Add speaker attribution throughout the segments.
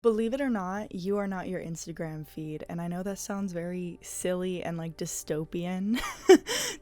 Speaker 1: Believe it or not, you are not your Instagram feed. And I know that sounds very silly and like dystopian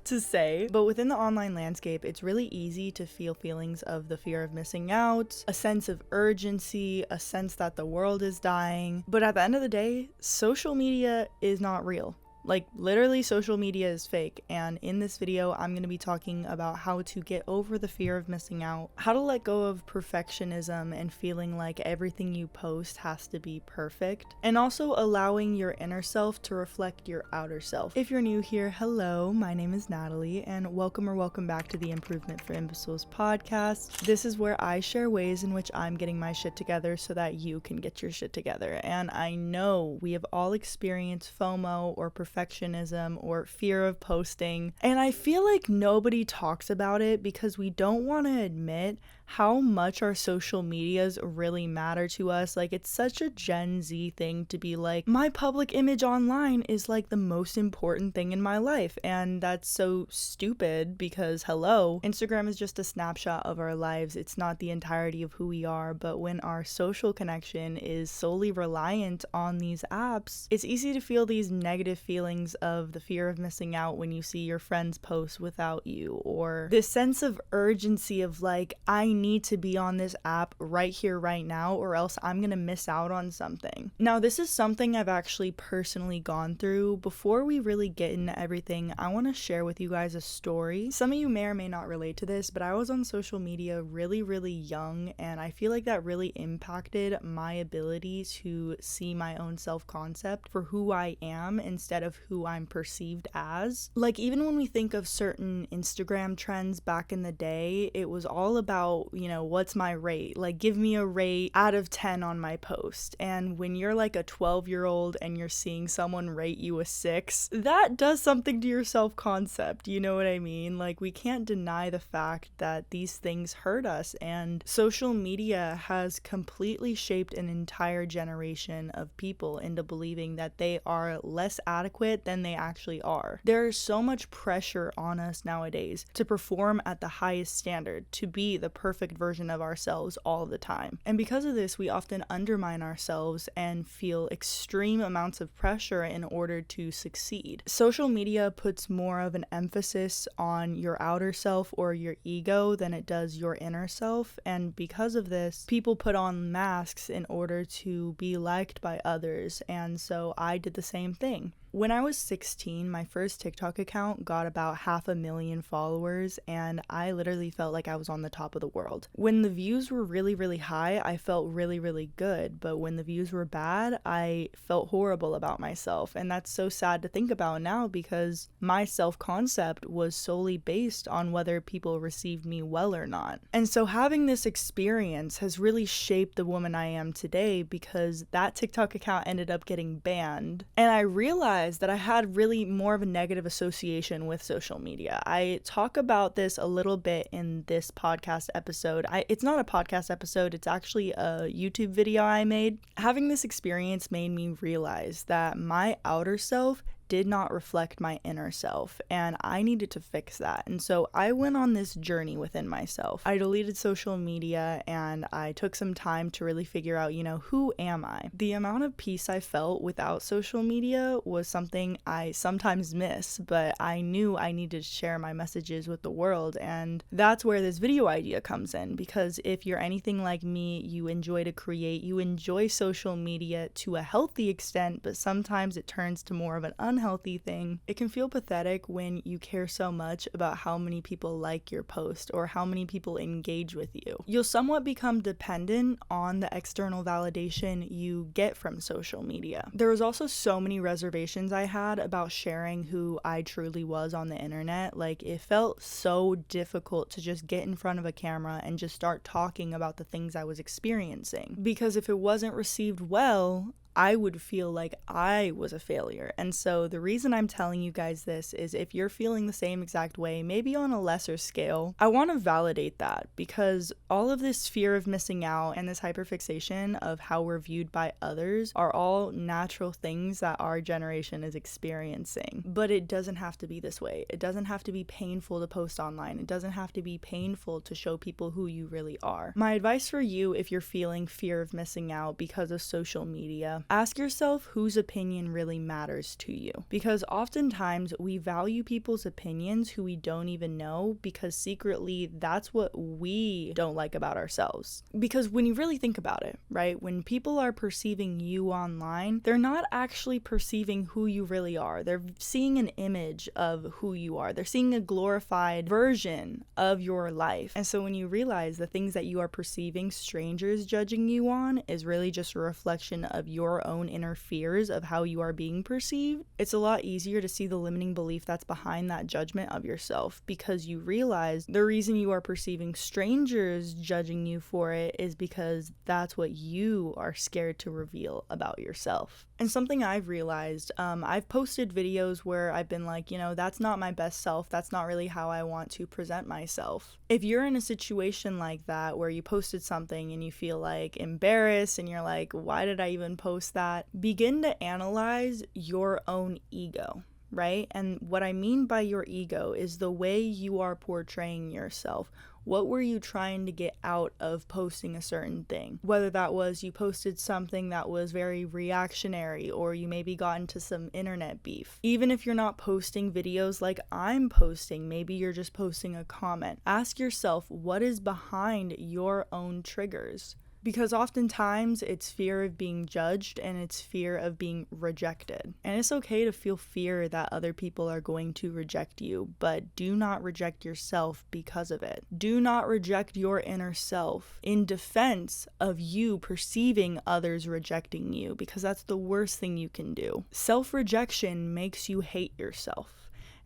Speaker 1: to say, but within the online landscape, it's really easy to feel feelings of the fear of missing out, a sense of urgency, a sense that the world is dying. But at the end of the day, social media is not real. Like, literally, social media is fake, and in this video, I'm going to be talking about how to get over the fear of missing out, how to let go of perfectionism and feeling like everything you post has to be perfect, and also allowing your inner self to reflect your outer self. If you're new here, hello, my name is Natalie, and welcome back to the Improvement for Imbeciles podcast. This is where I share ways in which I'm getting my shit together so that you can get your shit together, and I know we have all experienced FOMO or perfectionism or fear of posting, and I feel like nobody talks about it because we don't want to admit how much our social medias really matter to us. Like, it's such a Gen Z thing to be like, my public image online is like the most important thing in my life, and that's so stupid because hello, Instagram is just a snapshot of our lives. It's not the entirety of who we are. But when our social connection is solely reliant on these apps, it's easy to feel these negative feelings of the fear of missing out when you see your friends post without you, or this sense of urgency of like, I need to be on this app right here, right now, or else I'm gonna miss out on something. Now, this is something I've actually personally gone through. Before we really get into everything, I want to share with you guys a story. Some of you may or may not relate to this, but I was on social media really young, and I feel like that really impacted my ability to see my own self-concept for who I am instead of who I'm perceived as. Like, even when we think of certain Instagram trends back in the day, it was all about, what's my rate? Like, give me a rate out of 10 on my post. And when you're like a 12-year-old and you're seeing someone rate you a 6, that does something to your self-concept, you know what I mean? Like, we can't deny the fact that these things hurt us, and social media has completely shaped an entire generation of people into believing that they are less adequate than they actually are. There's so much pressure on us nowadays to perform at the highest standard, to be the perfect version of ourselves all the time. And because of this, we often undermine ourselves and feel extreme amounts of pressure in order to succeed. Social media puts more of an emphasis on your outer self or your ego than it does your inner self, and because of this, people put on masks in order to be liked by others, and so I did the same thing. When I was 16, my first TikTok account got about 500,000 followers, and I literally felt like I was on the top of the world. When the views were really high, I felt really good, but when the views were bad, I felt horrible about myself, and that's so sad to think about now because my self-concept was solely based on whether people received me well or not. And so having this experience has really shaped the woman I am today because that TikTok account ended up getting banned, and I realized that I had really more of a negative association with social media. I talk about this a little bit in this podcast episode. It's not a podcast episode, it's actually a YouTube video I made. Having this experience made me realize that my outer self did not reflect my inner self, and I needed to fix that. And so I went on this journey within myself. I deleted social media and I took some time to really figure out, who am I? The amount of peace I felt without social media was something I sometimes miss, but I knew I needed to share my messages with the world, and that's where this video idea comes in, because if you're anything like me, you enjoy to create, you enjoy social media to a healthy extent, but sometimes it turns to more of an unhealthy thing. It can feel pathetic when you care so much about how many people like your post or how many people engage with you. You'll somewhat become dependent on the external validation you get from social media. There was also so many reservations I had about sharing who I truly was on the internet. Like, it felt so difficult to just get in front of a camera and just start talking about the things I was experiencing, because if it wasn't received well, I would feel like I was a failure. And so the reason I'm telling you guys this is if you're feeling the same exact way, maybe on a lesser scale, I want to validate that, because all of this fear of missing out and this hyperfixation of how we're viewed by others are all natural things that our generation is experiencing. But it doesn't have to be this way. It doesn't have to be painful to post online. It doesn't have to be painful to show people who you really are. My advice for you, if you're feeling fear of missing out because of social media, ask yourself whose opinion really matters to you. Because oftentimes we value people's opinions who we don't even know, because secretly that's what we don't like about ourselves. Because when you really think about it, right, when people are perceiving you online, they're not actually perceiving who you really are. They're seeing an image of who you are. They're seeing a glorified version of your life. And so when you realize the things that you are perceiving strangers judging you on is really just a reflection of your own inner fears of how you are being perceived, it's a lot easier to see the limiting belief that's behind that judgment of yourself, because you realize the reason you are perceiving strangers judging you for it is because that's what you are scared to reveal about yourself. And something I've realized, I've posted videos where I've been like, that's not my best self. That's not really how I want to present myself. If you're in a situation like that where you posted something and you feel like embarrassed and you're like, why did I even post that? Begin to analyze your own ego. Right? And what I mean by your ego is the way you are portraying yourself. What were you trying to get out of posting a certain thing? Whether that was you posted something that was very reactionary, or you maybe got into some internet beef. Even if you're not posting videos like I'm posting, maybe you're just posting a comment. Ask yourself what is behind your own triggers. Because oftentimes it's fear of being judged and it's fear of being rejected. And it's okay to feel fear that other people are going to reject you, but do not reject yourself because of it. Do not reject your inner self in defense of you perceiving others rejecting you, because that's the worst thing you can do. Self-rejection makes you hate yourself.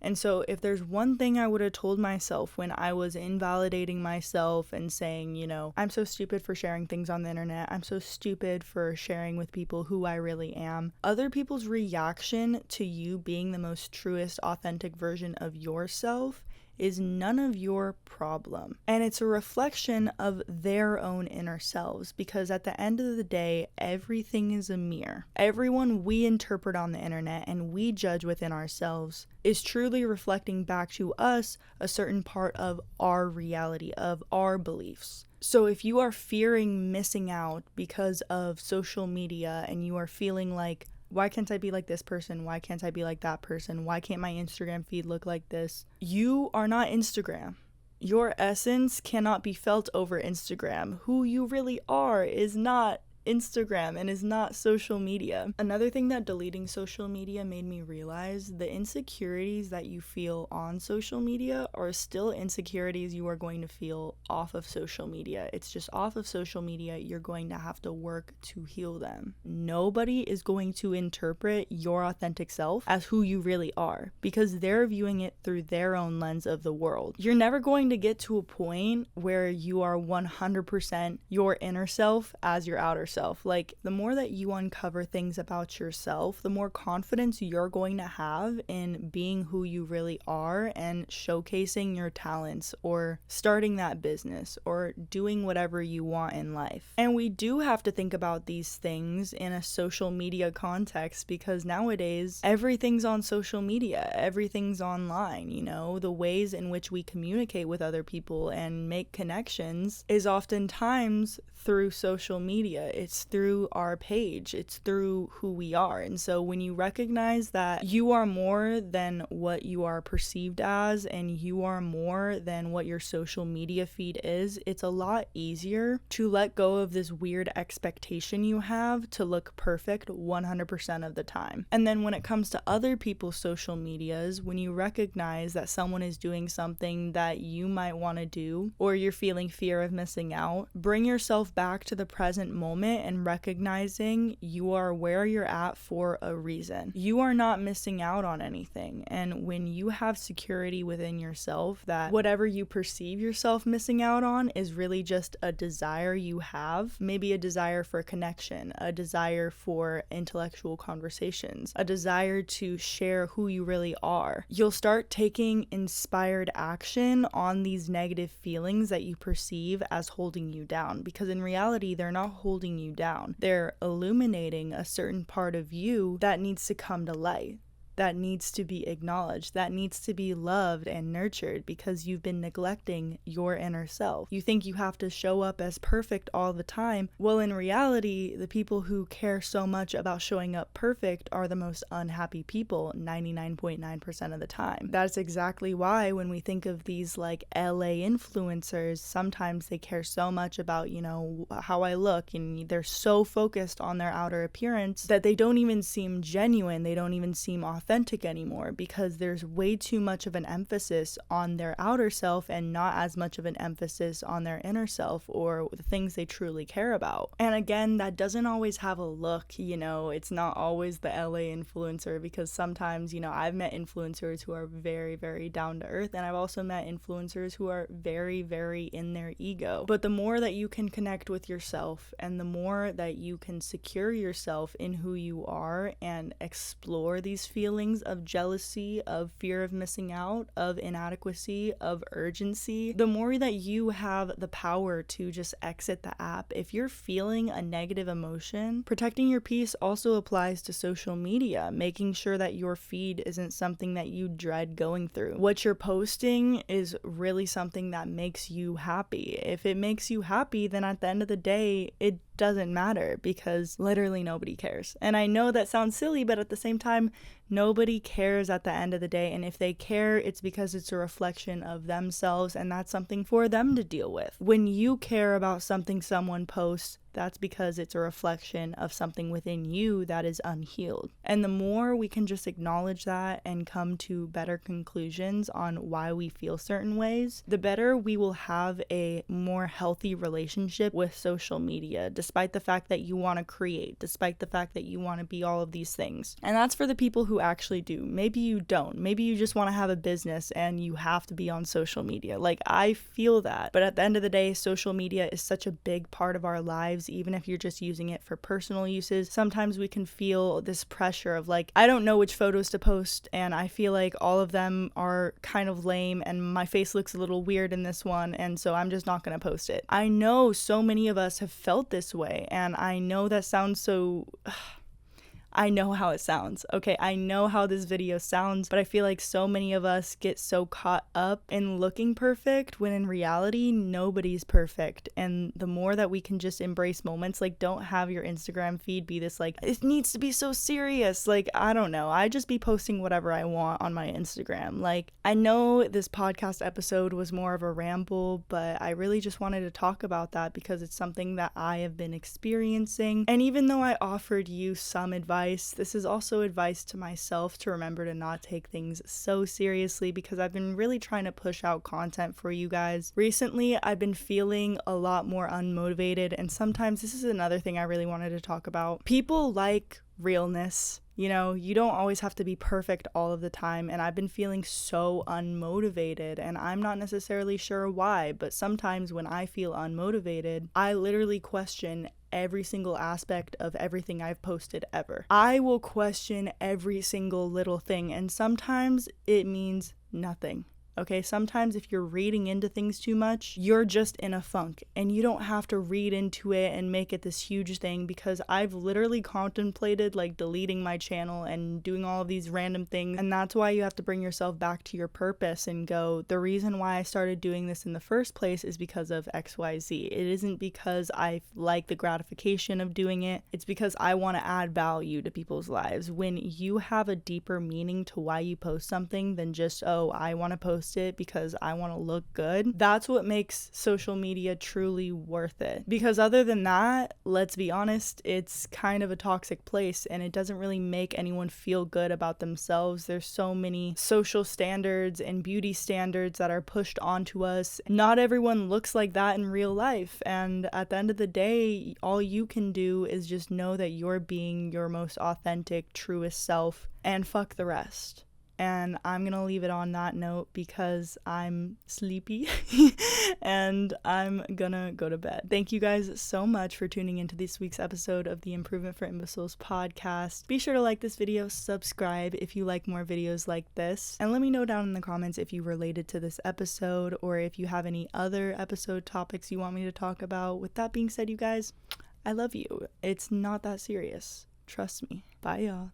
Speaker 1: And so if there's one thing I would have told myself when I was invalidating myself and saying, I'm so stupid for sharing things on the internet, I'm so stupid for sharing with people who I really am, other people's reaction to you being the most truest, authentic version of yourself is none of your problem. And it's a reflection of their own inner selves, because at the end of the day, everything is a mirror. Everyone we interpret on the internet and we judge within ourselves is truly reflecting back to us a certain part of our reality, of our beliefs. So if you are fearing missing out because of social media and you are feeling like, why can't I be like this person? Why can't I be like that person? Why can't my Instagram feed look like this? You are not Instagram. Your essence cannot be felt over Instagram. Who you really are is not Instagram and is not social media. Another thing that deleting social media made me realize, the insecurities that you feel on social media are still insecurities you are going to feel off of social media. It's just off of social media, you're going to have to work to heal them. Nobody is going to interpret your authentic self as who you really are, because they're viewing it through their own lens of the world. You're never going to get to a point where you are 100% your inner self as your outer self. Like, the more that you uncover things about yourself, the more confidence you're going to have in being who you really are and showcasing your talents or starting that business or doing whatever you want in life. And we do have to think about these things in a social media context, because nowadays everything's on social media, everything's online. The ways in which we communicate with other people and make connections is oftentimes through social media. It's through our page. It's through who we are. And so when you recognize that you are more than what you are perceived as, and you are more than what your social media feed is, it's a lot easier to let go of this weird expectation you have to look perfect 100% of the time. And then when it comes to other people's social medias, when you recognize that someone is doing something that you might want to do, or you're feeling fear of missing out, bring yourself back to the present moment moment and recognizing you are where you're at for a reason. You are not missing out on anything. And when you have security within yourself that whatever you perceive yourself missing out on is really just a desire you have, maybe a desire for connection, a desire for intellectual conversations, a desire to share who you really are, you'll start taking inspired action on these negative feelings that you perceive as holding you down, because in reality, they're not holding you down. They're illuminating a certain part of you that needs to come to light, that needs to be acknowledged, that needs to be loved and nurtured, because you've been neglecting your inner self. You think you have to show up as perfect all the time. Well, in reality, the people who care so much about showing up perfect are the most unhappy people 99.9% of the time. That's exactly why when we think of these like LA influencers, sometimes they care so much about, how I look, and they're so focused on their outer appearance that they don't even seem genuine. They don't even seem authentic anymore, because there's way too much of an emphasis on their outer self and not as much of an emphasis on their inner self or the things they truly care about. And again, that doesn't always have a look, it's not always the LA influencer, because sometimes, I've met influencers who are very, very down to earth, and I've also met influencers who are very, very in their ego. But the more that you can connect with yourself and the more that you can secure yourself in who you are and explore these feelings of jealousy, of fear of missing out, of inadequacy, of urgency, the more that you have the power to just exit the app. If you're feeling a negative emotion, protecting your peace also applies to social media, making sure that your feed isn't something that you dread going through. What you're posting is really something that makes you happy. If it makes you happy, then at the end of the day, it doesn't matter, because literally nobody cares. And I know that sounds silly, but at the same time, nobody cares at the end of the day. And if they care, it's because it's a reflection of themselves, and that's something for them to deal with. When you care about something someone posts, that's because it's a reflection of something within you that is unhealed. And the more we can just acknowledge that and come to better conclusions on why we feel certain ways, the better we will have a more healthy relationship with social media, despite the fact that you want to create, despite the fact that you want to be all of these things. And that's for the people who actually do. Maybe you don't. Maybe you just want to have a business and you have to be on social media. Like, I feel that. But at the end of the day, social media is such a big part of our lives. Even if you're just using it for personal uses, sometimes we can feel this pressure of like, I don't know which photos to post, and I feel like all of them are kind of lame and my face looks a little weird in this one, and so I'm just not going to post it. I know so many of us have felt this way, and I know that sounds so... I know how it sounds. Okay, I know how this video sounds, but I feel like so many of us get so caught up in looking perfect when in reality, nobody's perfect. And the more that we can just embrace moments, like, don't have your Instagram feed be this like, it needs to be so serious. Like, I don't know. I just be posting whatever I want on my Instagram. Like, I know this podcast episode was more of a ramble, but I really just wanted to talk about that because it's something that I have been experiencing. And even though I offered you some advice, this is also advice to myself to remember to not take things so seriously, because I've been really trying to push out content for you guys. Recently, I've been feeling a lot more unmotivated, and sometimes this is another thing I really wanted to talk about. People like realness. You don't always have to be perfect all of the time, and I've been feeling so unmotivated, and I'm not necessarily sure why, but sometimes when I feel unmotivated, I literally question every single aspect of everything I've posted ever. I will question every single little thing, and sometimes it means nothing. Okay, sometimes if you're reading into things too much, you're just in a funk, and you don't have to read into it and make it this huge thing, because I've literally contemplated like deleting my channel and doing all of these random things, and that's why you have to bring yourself back to your purpose and go, the reason why I started doing this in the first place is because of XYZ. It isn't because I like the gratification of doing it, it's because I want to add value to people's lives. When you have a deeper meaning to why you post something than just, oh, I want to post post it because I want to look good. That's what makes social media truly worth it. Because other than that, let's be honest, it's kind of a toxic place and it doesn't really make anyone feel good about themselves. There's so many social standards and beauty standards that are pushed onto us. Not everyone looks like that in real life, and at the end of the day, all you can do is just know that you're being your most authentic, truest self, and fuck the rest. And I'm gonna leave it on that note because I'm sleepy and I'm gonna go to bed. Thank you guys so much for tuning into this week's episode of the Improvement for Imbeciles podcast. Be sure to like this video, subscribe if you like more videos like this, and let me know down in the comments if you related to this episode or if you have any other episode topics you want me to talk about. With that being said, you guys, I love you. It's not that serious. Trust me. Bye, y'all.